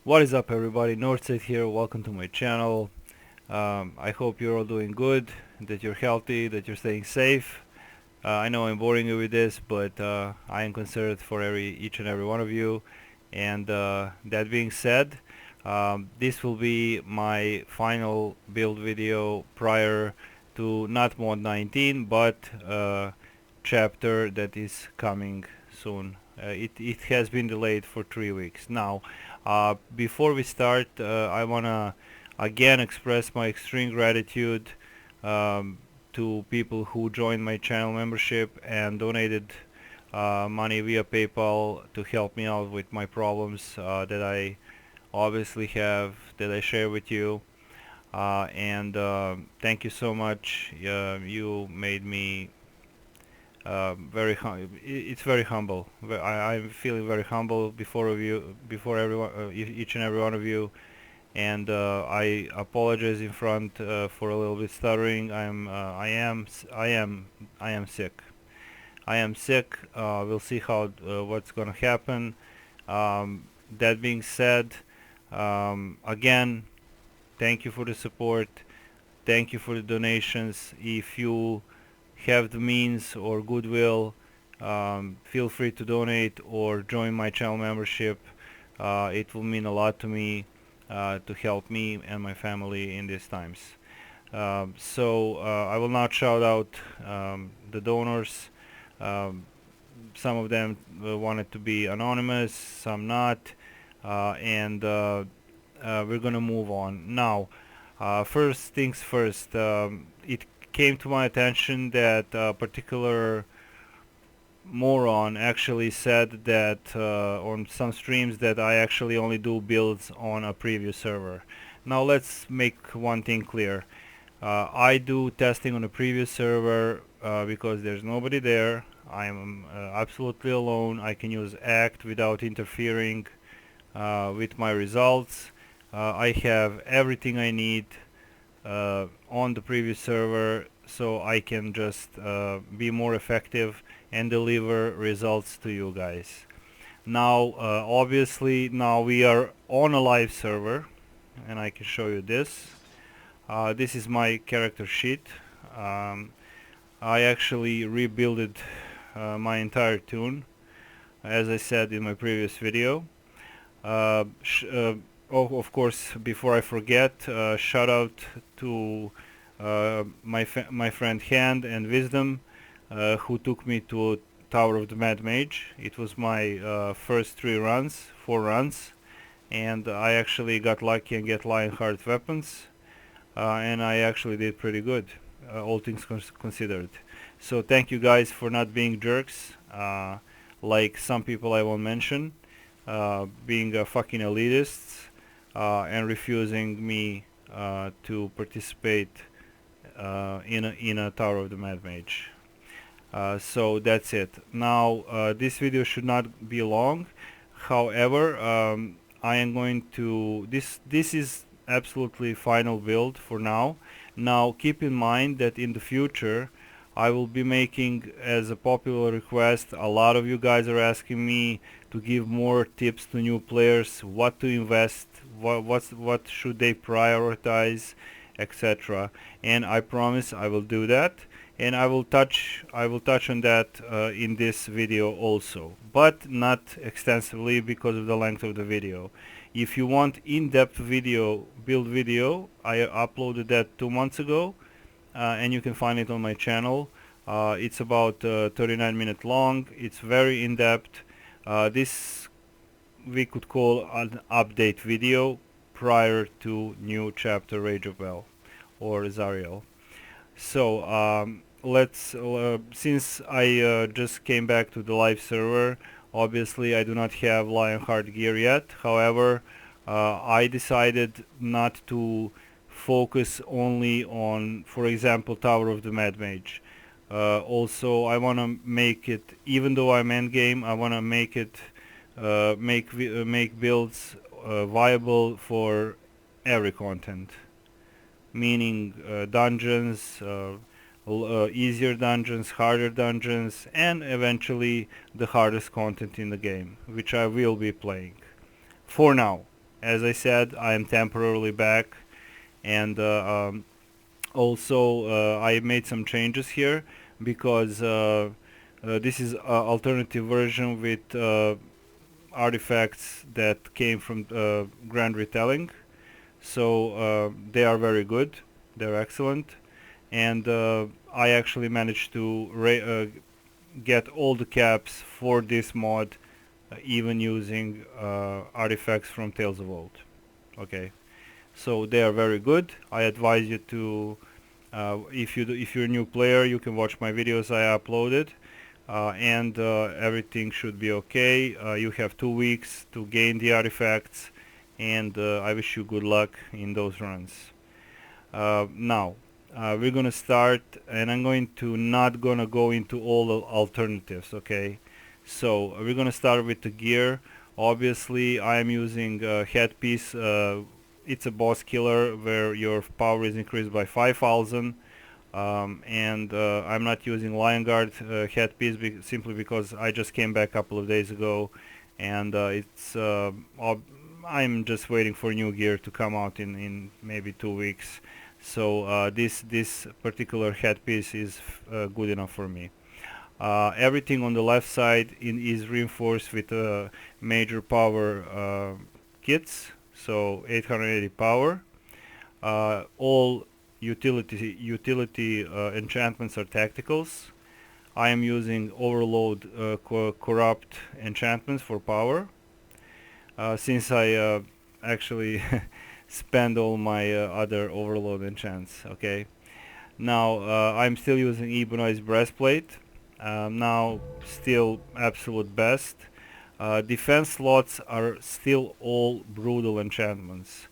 What is up, everybody? Northside here. Welcome to my channel. I hope you're all doing good, that you're healthy, that you're staying safe. I know I'm boring you with this, but I am concerned for each and every one of you. And that being said, this will be my final build video prior to not mod 19, but chapter that is coming soon. It has been delayed for 3 weeks now. Before we start, I wanna again express my extreme gratitude to people who joined my channel membership and donated money via PayPal to help me out with my problems that I obviously have, that I share with you. And thank you so much. You made me it's very humble. I'm feeling very humble before everyone, each and every one of you. And I apologize in front for a little bit stuttering. I am sick. I am sick. We'll see how what's gonna happen. That being said, again, thank you for the support. Thank you for the donations. If you have the means or goodwill, feel free to donate or join my channel membership. It will mean a lot to me to help me and my family in these times. I will now shout out the donors. Some of them wanted to be anonymous, some not, and we're gonna move on now. First things first, it came to my attention that a particular moron actually said that on some streams that I actually only do builds on a previous server. Now let's make one thing clear. I do testing on a previous server because there's nobody there. I'm absolutely alone. I can use act without interfering with my results. I have everything I need on the previous server, so I can just be more effective and deliver results to you guys. Now obviously now we are on a live server, and I can show you this. This is my character sheet. I actually rebuilded my entire tune, as I said in my previous video. Of course, before I forget, shout out to my friend Hand and Wisdom, who took me to Tower of the Mad Mage. It was my first 4 runs, and I actually got lucky and get Lionheart weapons, and I actually did pretty good, all things considered. So thank you guys for not being jerks, like some people I won't mention, being fucking elitists, and refusing me to participate in a Tower of the Mad Mage. So that's it. Now this video should not be long. However, I am going to this is absolutely final build for now. Now keep in mind that in the future I will be making, as a popular request, a lot of you guys are asking me to give more tips to new players, what to invest, what should they prioritize, etc. And I promise I will do that, and I will touch on that in this video also, but not extensively because of the length of the video. If you want in-depth build video, I uploaded that 2 months ago, and you can find it on my channel. It's about 39 minutes long. It's very in-depth. This we could call an update video prior to new chapter Rage of Bel or Zariel. So let's since I just came back to the live server, obviously I do not have Lionheart gear yet. However, I decided not to focus only on, for example, Tower of the Mad Mage. Also, I want to make it, even though I'm endgame, I want to make it make builds viable for every content, meaning dungeons, easier dungeons, harder dungeons, and eventually the hardest content in the game, which I will be playing for now. as I said, I am temporarily back, and also I made some changes here because this is alternative version with artifacts that came from Grand Retelling, so they are very good, they're excellent, and I actually managed to get all the caps for this mod, even using artifacts from Tales of Old. Okay, so they are very good. I advise you to, if you're a new player, you can watch my videos I uploaded, and everything should be okay. You have 2 weeks to gain the artifacts, and I wish you good luck in those runs. Now, we're gonna start, and I'm going to not gonna go into all the alternatives, okay? So we're gonna start with the gear. Obviously, I am using headpiece. It's a boss killer where your power is increased by 5,000. And I'm not using Lion Guard headpiece simply because I just came back a couple of days ago, and I'm just waiting for new gear to come out in maybe 2 weeks. So this particular headpiece is good enough for me. Everything on the left side is reinforced with major power kits, so 880 power. All utility enchantments are tacticals. I am using overload corrupt enchantments for power, since I actually spend all my other overload enchants. Okay, now I'm still using ebonized breastplate. Now still absolute best. Defense slots are still all brutal enchantments,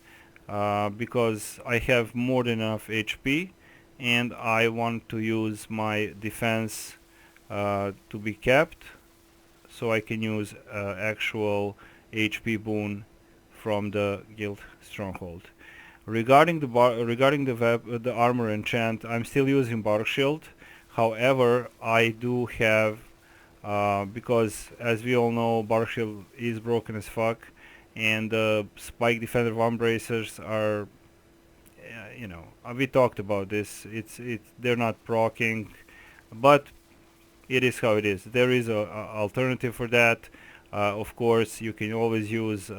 because I have more than enough HP, and I want to use my defense to be kept, so I can use actual HP boon from the guild stronghold. Regarding the armor enchant, I'm still using bark shield. However, I do have, because as we all know, bark shield is broken as fuck, and spike defender one bracers are, we talked about this. They're not proccing, but it is how it is. There is a alternative for that. Of course, you can always use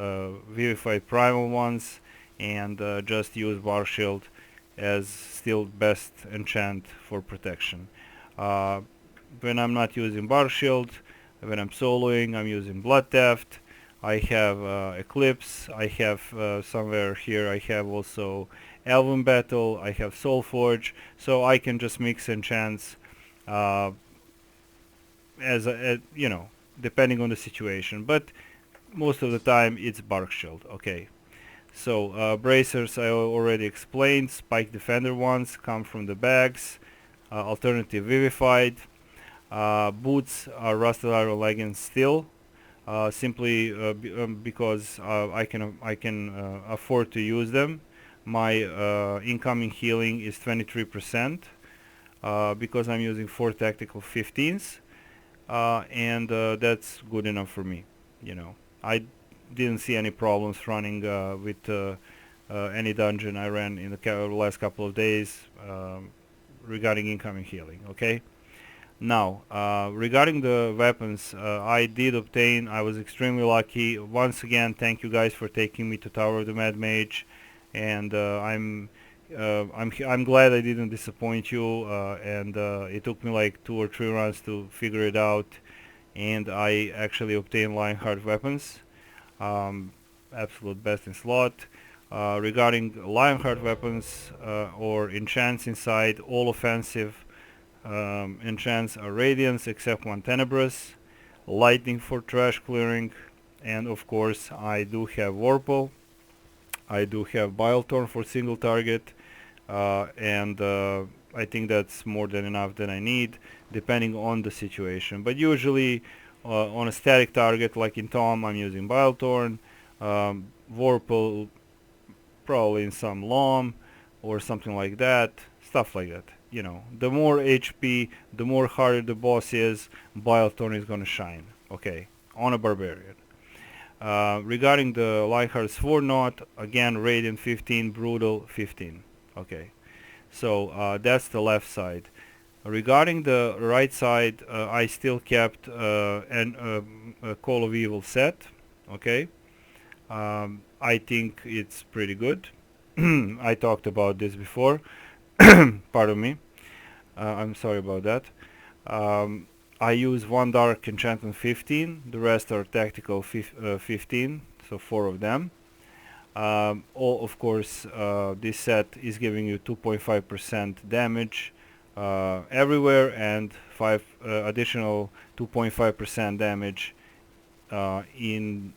vivified primal ones, and just use bar shield as still best enchant for protection. When I'm not using bar shield, when I'm soloing, I'm using blood theft. I have eclipse. I have somewhere here. I have also elven battle. I have soul forge, so I can just mix enchants depending on the situation. But most of the time, it's bark shield. Okay. So bracers I already explained. Spike defender ones come from the bags. Alternative vivified. Boots are rusted iron leggings still. Simply because I can afford to use them. My incoming healing is 23%, because I'm using 4 tactical 15s, and that's good enough for me. I didn't see any problems running with any dungeon I ran in the last couple of days regarding incoming healing. Okay. Now, regarding the weapons, I was extremely lucky. Once again, thank you guys for taking me to Tower of the Mad Mage, and I'm glad I didn't disappoint you. And it took me like 2 or 3 runs to figure it out, and I actually obtained Lionheart weapons, absolute best in slot. Regarding Lionheart weapons or enchants inside, all offensive enchants are radiance except one tenebrous, lightning for trash clearing, and of course I do have Warple. I do have Bilethorn for single target, and I think that's more than enough that I need, depending on the situation. But usually on a static target like in Tom, I'm using Bilethorn, Warple probably in some LOM or something like that, stuff like that. The more HP, the more harder the boss is, Bilethorn is gonna shine. Okay, on a barbarian. Regarding the Lionheart's 4 knot, again Radiant 15, Brutal 15. Okay, so that's the left side. Regarding the right side, I still kept a Call of Evil set. Okay, I think it's pretty good. I talked about this before. Pardon me. I'm sorry about that. Um, I use one dark enchantment 15. The rest are tactical 15. So 4 of them. Of course, this set is giving you 2.5% damage everywhere and 5 additional 2.5% damage in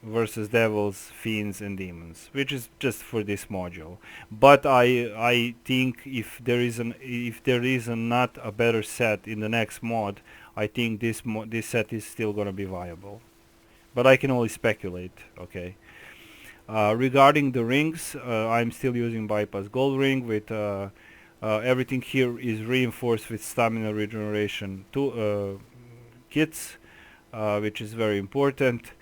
versus devils, fiends, and demons, which is just for this module. But I think if there is not a better set in the next mod, I think this set is still gonna be viable. But I can only speculate. Okay. Regarding the rings, I'm still using bypass gold ring with everything here is reinforced with stamina regeneration kits, which is very important.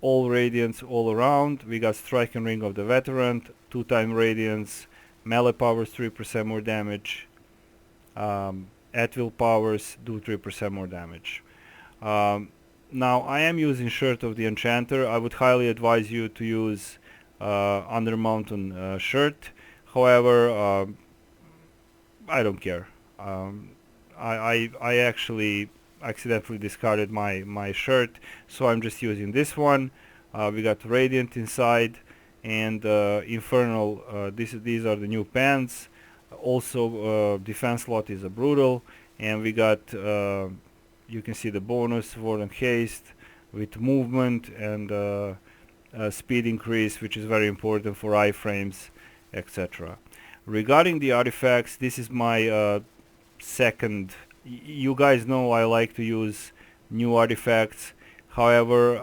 All radiance all around. We got striking ring of the veteran, 2-time radiance, melee powers 3% more damage, at will powers do 3% more damage. Now I am using shirt of the enchanter. I would highly advise you to use under mountain shirt. However, I don't care. I actually accidentally discarded my shirt, so I'm just using this one. We got radiant inside and infernal. These are the new pants. Also, defense slot is a brutal, and we got you can see the bonus ward and haste with movement and speed increase, which is very important for iframes, etc. Regarding the artifacts, this is my second. You guys know I like to use new artifacts. However,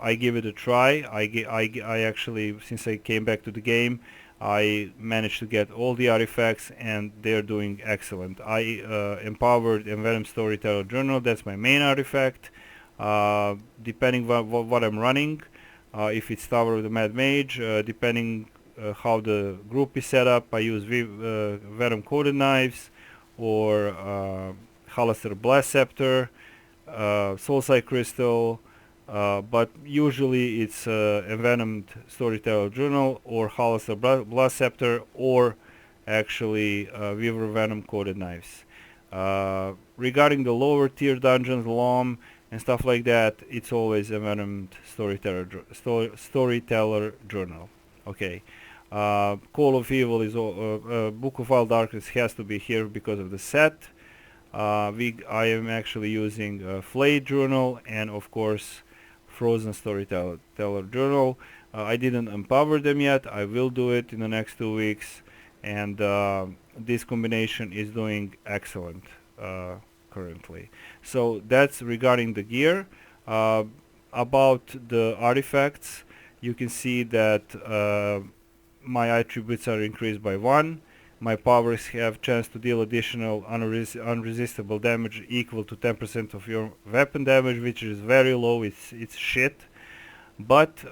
I give it a try. I actually, since I came back to the game, I managed to get all the artifacts and they're doing excellent. I empowered Envenom Storyteller Journal. That's my main artifact. Depending what I'm running, if it's Tower of the Mad Mage, depending how the group is set up, I use Venom Coated Knives or Halaster Blast Scepter, Soulside Crystal, but usually it's Envenomed Storyteller Journal or Halaster Blast Scepter or actually Weaver Venom Coated Knives. Regarding the lower tier dungeons, LOM and stuff like that, it's always Envenomed Storyteller Journal. Okay. Call of Evil is Book of Wild Darkness has to be here because of the set. I am actually using Flayed Journal and of course Frozen Storyteller Journal. I didn't empower them yet. I will do it in the next 2 weeks, and this combination is doing excellent currently. So that's regarding the gear. About the artifacts, you can see that my attributes are increased by 1. My powers have chance to deal additional unresistible damage equal to 10% of your weapon damage, which is very low. It's shit. But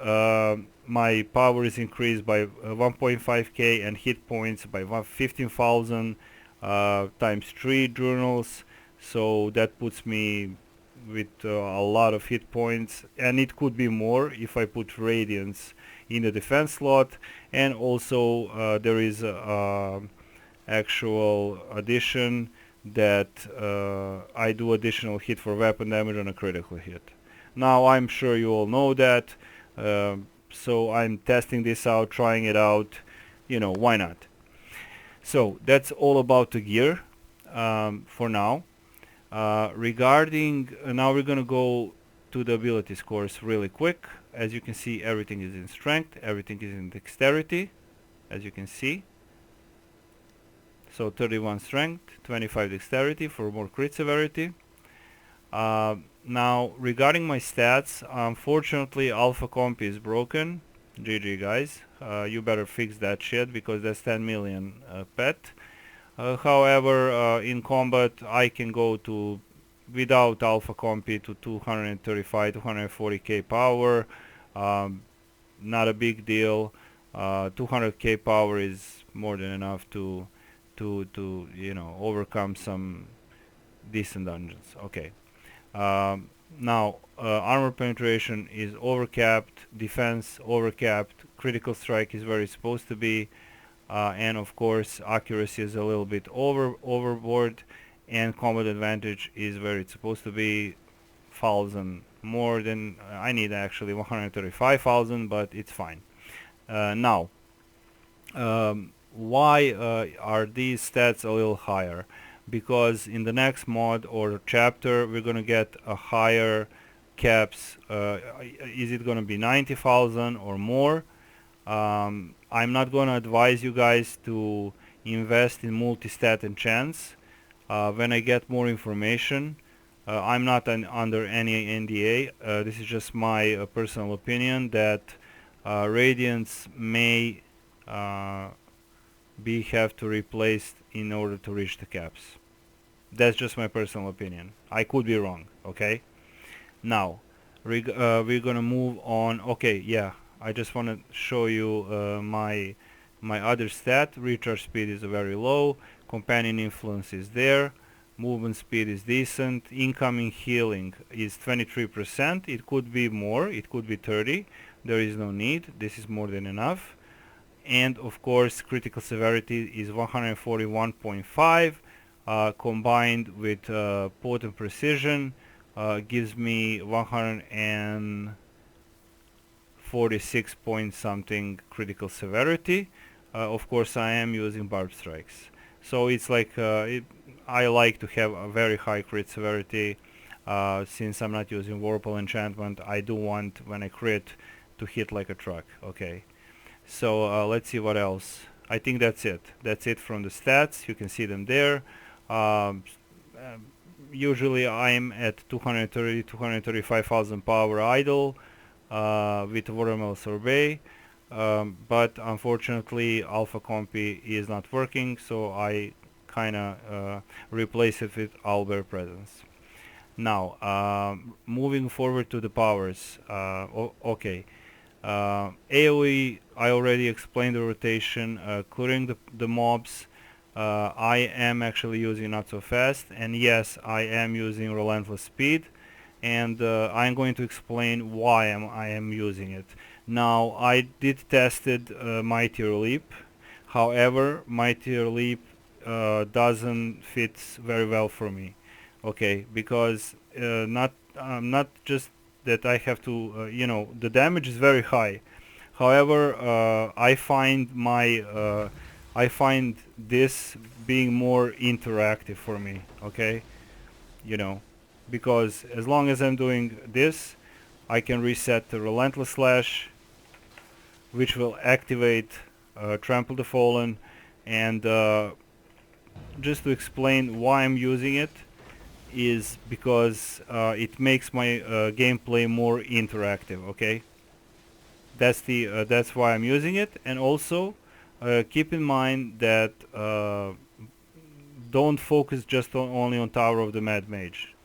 my power is increased by 1.5k and hit points by 15,000 times 3 journals. So that puts me with a lot of hit points, and it could be more if I put radiance in the defense slot. And also there is actual addition that I do additional hit for weapon damage on a critical hit. Now I'm sure you all know that, so I'm testing this out, trying it out, why not. So that's all about the gear for now. Regarding now we're gonna go to the abilities course really quick. As you can see, everything is in strength, everything is in dexterity, as you can see. So 31 strength, 25 dexterity for more crit severity. Now regarding my stats, unfortunately alpha comp is broken. GG guys, you better fix that shit because that's 10 million pet. However, in combat I can go to without alpha compy to 235 240k power. Not a big deal. 200k power is more than enough to you know, overcome some decent dungeons. Okay. Now armor penetration is overcapped, defense overcapped, critical strike is where it's supposed to be, and of course accuracy is a little bit overboard, and combat advantage is where it's supposed to be. 1,000 more than I need, actually 135,000, but it's fine. Now why are these stats a little higher? Because in the next mod or chapter we're gonna get a higher caps. Is it gonna be 90,000 or more? I'm not gonna advise you guys to invest in multi-stat enchants. When I get more information, I'm not under any NDA. This is just my personal opinion that radiance may be have to replace in order to reach the caps. That's just my personal opinion. I could be wrong. Okay. Now we're gonna move on. Okay, yeah. I just want to show you my other stat. Recharge speed is very low. Companion influence is there. Movement speed is decent. Incoming healing is 23%. It could be more. It could be 30. There is no need. This is more than enough. And of course critical severity is 141.5 combined with potent precision gives me 146 point something critical severity. Of course I am using barb strikes, so it's like I like to have a very high crit severity. Since I'm not using Whirlpool enchantment, I do want when I crit to hit like a truck. Okay. So let's see what else. I think that's it. That's it from the stats. You can see them there. Usually I'm at 235,000 power idle with Watermelon Sorbet, but unfortunately Alpha Compy is not working, so I kinda replace it with Owlbear Presence. Now moving forward to the powers. Okay. AoE, I already explained the rotation, clearing the mobs. I am actually using not so fast, and yes, I am using relentless speed, and I'm going to explain why I am using it. Now I did tested Mightier Leap, however Mightier Leap doesn't fit very well for me. Okay, because not just that I have to, you know, the damage is very high. However, I find this being more interactive for me. Okay, you know, because as long as I'm doing this, I can reset the Relentless Slash, which will activate Trample the Fallen, and just to explain why I'm using it is because it makes my gameplay more interactive. Okay, that's why I'm using it. And also keep in mind that don't focus just only on Tower of the Mad Mage.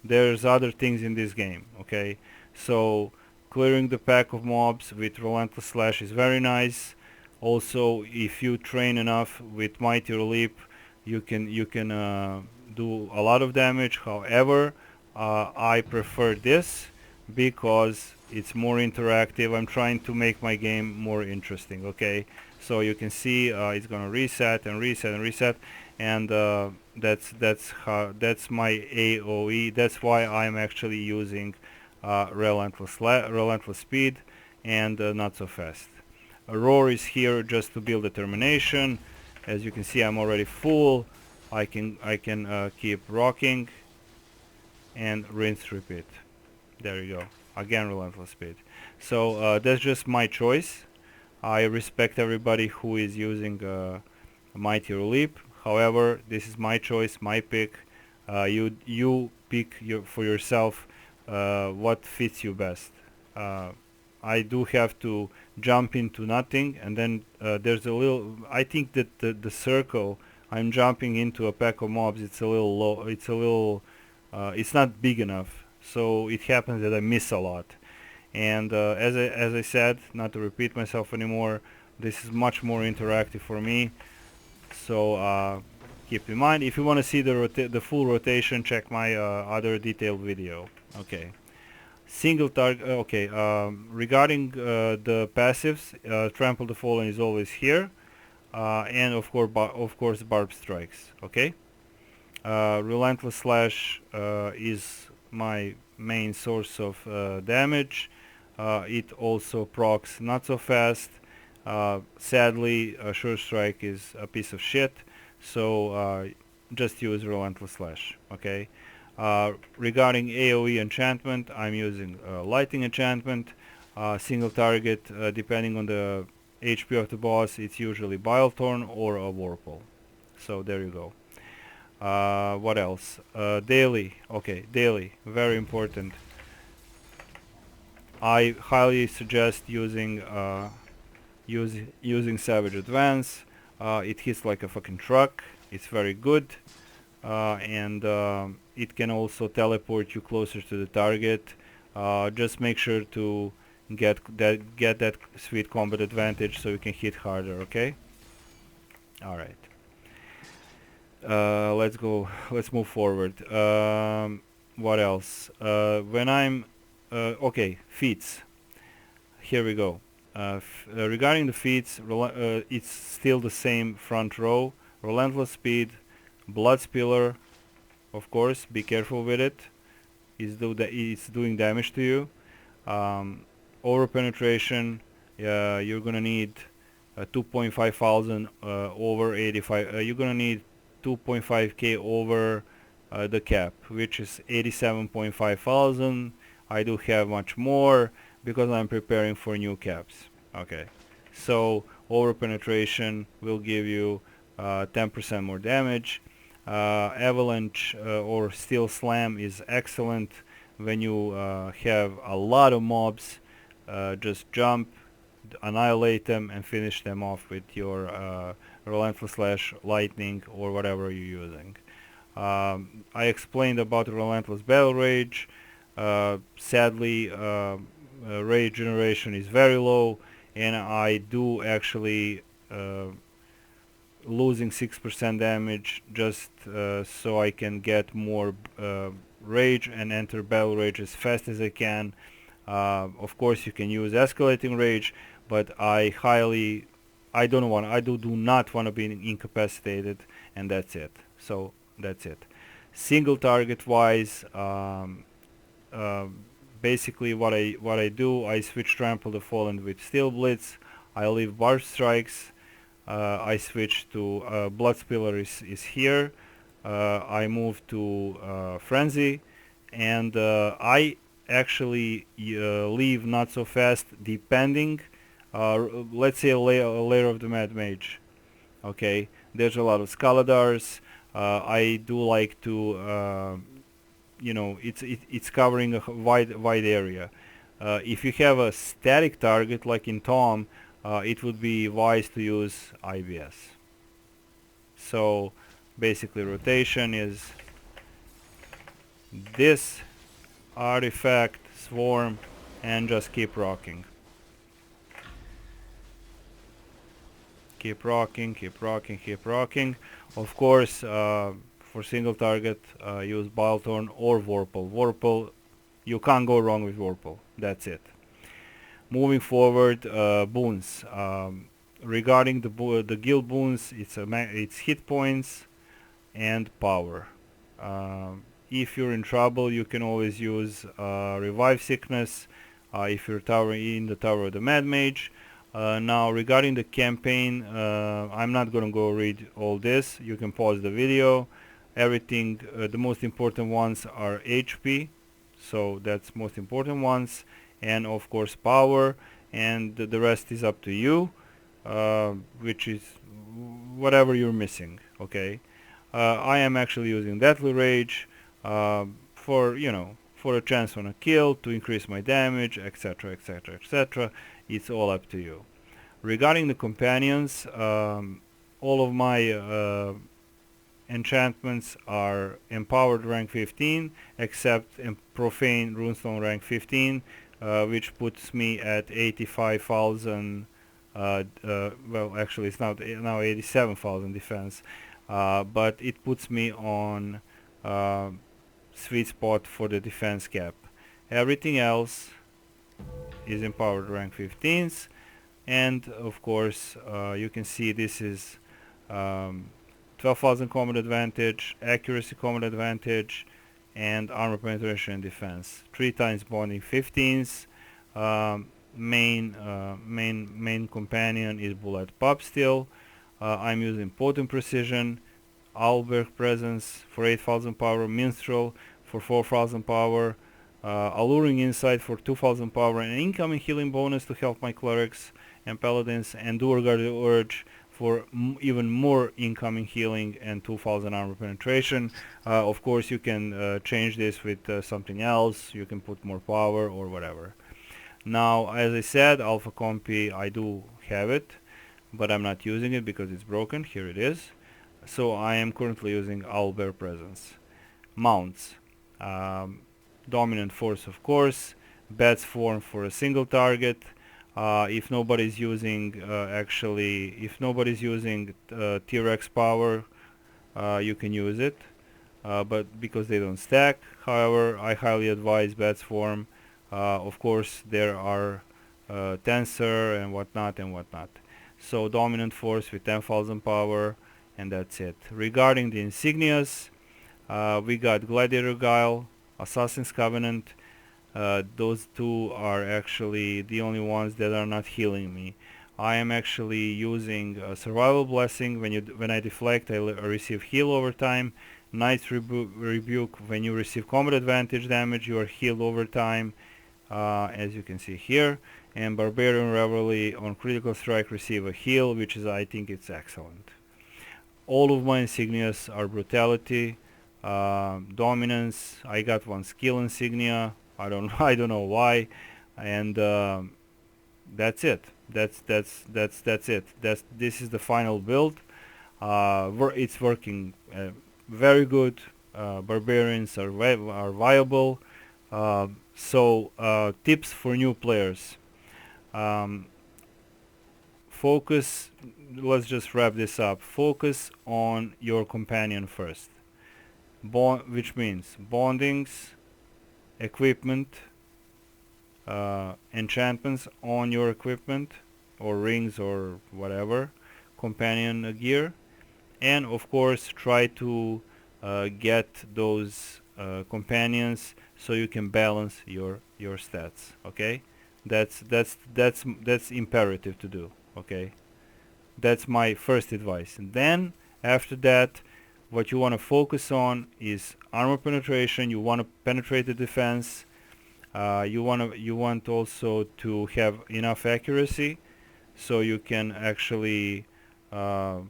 There's other things in this game. Okay, so clearing the pack of mobs with Relentless Slash is very nice. Also, if you train enough with Mightier Leap, you can do a lot of damage. However, I prefer this because it's more interactive. I'm trying to make my game more interesting. Okay, so you can see it's gonna reset and reset and reset, and that's my AoE. That's why I'm actually using relentless speed and not so fast. A roar is here just to build determination. As you can see, I'm already full. I can keep rocking and rinse repeat. There you go. Again, relentless speed. So that's just my choice. I respect everybody who is using Mightier Leap. However, this is my choice, my pick. You pick for yourself what fits you best. I do have to jump into nothing, and then there's a little. I think that the circle I'm jumping into a pack of mobs. It's a little low. It's a little It's not big enough, so it happens that I miss a lot. And as I said, not to repeat myself anymore, this is much more interactive for me. So keep in mind, if you want to see the full rotation, check my other detailed video. Okay. Single target. Okay. Regarding the passives, trample the fallen is always here, and of course, barb strikes. Okay. Relentless slash is my main source of damage. It also procs not so fast. Sadly, sure strike is a piece of shit, so just use relentless slash. Okay. Regarding AoE enchantment, I'm using lighting enchantment. Single target, depending on the HP of the boss, it's usually Bilethorn or a Warple. So there you go. What else? Daily. Okay, daily. Very important. I highly suggest using Savage Advance. It hits like a fucking truck. It's very good, and it can also teleport you closer to the target. Just make sure to get that sweet combat advantage so you can hit harder. Okay. All right. Let's go. Let's move forward. What else? When I'm okay, feats. Here we go. Regarding the feats, it's still the same front row. Relentless speed, blood spiller. Of course, be careful with it. It's doing damage to you. Over penetration. You're gonna need 2.5 thousand over 85. You're gonna need 2.5k over the cap, which is 87.5 thousand. I do have much more because I'm preparing for new caps. Okay, so over penetration will give you 10% more damage. Avalanche or steel slam is excellent when you have a lot of mobs. Just jump, annihilate them, and finish them off with your relentless slash, lightning, or whatever you're using. I explained about relentless battle rage. Sadly, rage generation is very low, and I do actually losing 6% damage just so I can get more rage and enter battle rage as fast as I can. Of course, you can use escalating rage, but I do not want to be incapacitated, and that's it. So that's it. Single target wise, basically what I do, I switch trample the fallen with steel blitz. I leave barb strikes. I switch to blood spiller is here. I move to frenzy, and I actually leave not so fast depending. Let's say a layer of the Mad Mage. Okay, there's a lot of Scaladars. I do like to, it's covering a wide area. If you have a static target like in Tom, it would be wise to use IBS. So basically rotation is this artifact, swarm, and just keep rocking. Keep rocking, keep rocking, keep rocking. Of course, for single target, use Bilethorn or Warple. Warple, you can't go wrong with Warple. That's it. Moving forward, boons. Regarding the guild boons, it's hit points and power. If you're in trouble, you can always use revive sickness. If you're in the tower of the Mad Mage. Now regarding the campaign, I'm not gonna go read all this. You can pause the video. Everything, the most important ones are HP, so that's most important ones, and of course power, and the rest is up to you, which is whatever you're missing. Okay, I am actually using deathly rage for for a chance on a kill to increase my damage, etc., etc., etc. It's all up to you. Regarding the companions, all of my enchantments are empowered rank 15, except profane runestone rank 15, which puts me at 85,000. Well, actually, it's now 87,000 defense, but it puts me on sweet spot for the defense cap. Everything else is empowered rank 15s, and of course you can see this is 12,000 combat advantage, accuracy combat advantage, and armor penetration and defense. 3 times bonding 15s. Main companion is bullet pop still. I'm using potent precision, Alberg presence for 8,000 power, minstrel for 4,000 power, alluring insight for 2,000 power, and incoming healing bonus to help my clerics and paladins, and Duergar the Urge for even more incoming healing and 2,000 armor penetration. Of course you can change this with something else. You can put more power or whatever. Now, as I said, alpha compy, I do have it, but I'm not using it because it's broken. Here it is. So I am currently using Owlbear Presence. Mounts. Dominant Force, of course. Bat's Form for a single target. If nobody's using T-Rex power, you can use it, but because they don't stack. However, I highly advise Bat's Form. Of course, there are Tensor and whatnot. So dominant force with 10,000 power, and that's it. Regarding the insignias, we got Gladiator Guile, Assassin's Covenant. Those two are actually the only ones that are not healing me. I am actually using Survival Blessing. When I deflect, I receive heal over time. Knight's Rebuke, when you receive combat advantage damage, you are healed over time, as you can see here. And Barbarian Revelry, on critical strike, receive a heal, which is, I think it's excellent. All of my insignias are Brutality, Dominance. I got one skill insignia. I don't know why, and that's it. That's it. This is the final build. It's working very good. Barbarians are viable. So tips for new players. Focus. Let's just wrap this up. Focus on your companion first. Which means bondings, equipment, enchantments on your equipment, or rings or whatever, companion gear, and of course try to get those companions so you can balance your stats. Okay, that's imperative to do. Okay, that's my first advice. And then after that, what you want to focus on is armor penetration. You want to penetrate the defense. You want also to have enough accuracy so you can actually so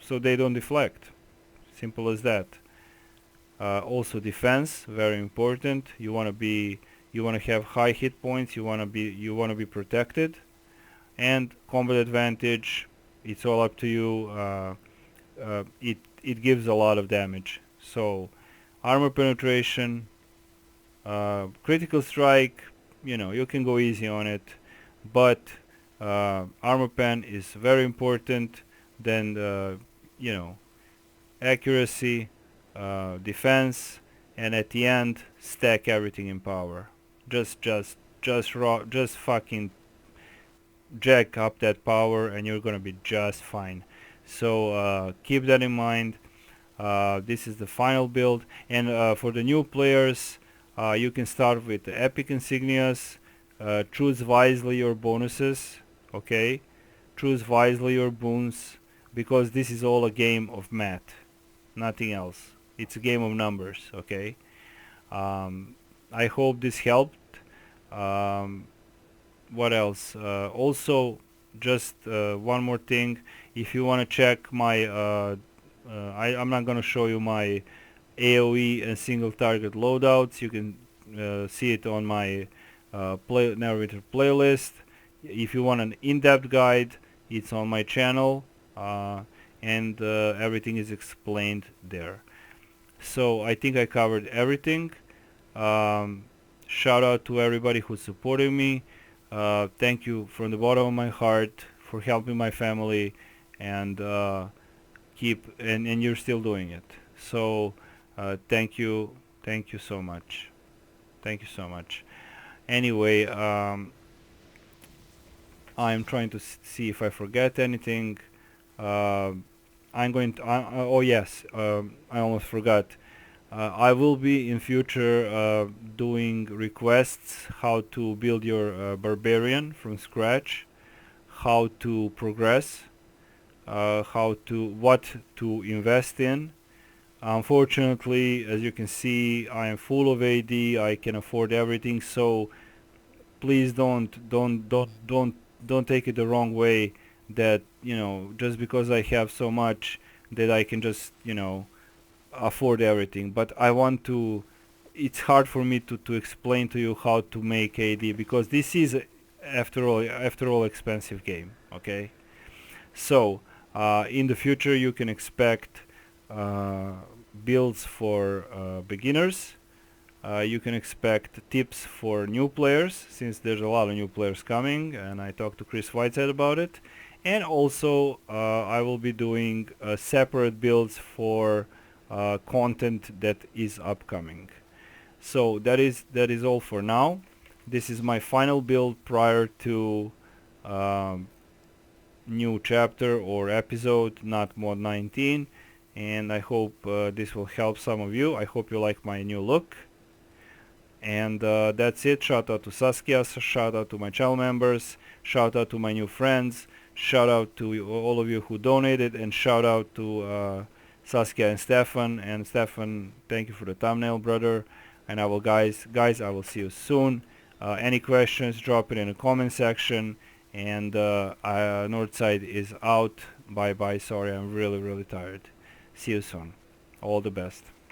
they don't deflect. Simple as that. Also defense, very important. You want to have high hit points. You want to be protected. And combat advantage, it's all up to you. It gives a lot of damage. So armor penetration, critical strike, you can go easy on it, but armor pen is very important. Then accuracy, defense, and at the end stack everything in power. Just fucking jack up that power and you're gonna be just fine. So keep that in mind. This is the final build, and for the new players, you can start with the epic insignias. Choose wisely your bonuses. Okay, choose wisely your boons, because this is all a game of math, nothing else. It's a game of numbers. Okay. I hope this helped. What else? Also, just one more thing. If you want to check my I'm not going to show you my AoE and single target loadouts. You can see it on my Neverwinter playlist. If you want an in-depth guide, it's on my channel. and everything is explained there. So I think I covered everything. Shout out to everybody who's supporting me. Thank you from the bottom of my heart for helping my family, and and you're still doing it. So thank you so much. Thank you so much. Anyway, I'm trying to see if I forget anything. Uh, I'm going to. Oh yes, I almost forgot. I will be in future doing requests how to build your barbarian from scratch, how to progress, what to invest in. Unfortunately, as you can see, I am full of AD. I can afford everything, so please don't take it the wrong way that, just because I have so much that I can just, afford everything. But I want to, it's hard for me to explain to you how to make AD, because this is, after all expensive game, okay? So in the future you can expect uh, builds for beginners. You can expect tips for new players, since there's a lot of new players coming, and I talked to Chris Whiteside about it. And also I will be doing separate builds for content that is upcoming. So that is all for now. This is my final build prior to um, new chapter or episode, not mod 19, and I hope this will help some of you. I hope you like my new look. And that's it. Shout out to Saskia, shout out to my channel members, shout out to my new friends, shout out to all of you who donated, and shout out to Saskia and Stefan. And Stefan, thank you for the thumbnail, brother. And I will, guys, I will see you soon. Any questions, drop it in the comment section. And Northside is out. Bye bye. Sorry, I'm really tired. See you soon. All the best.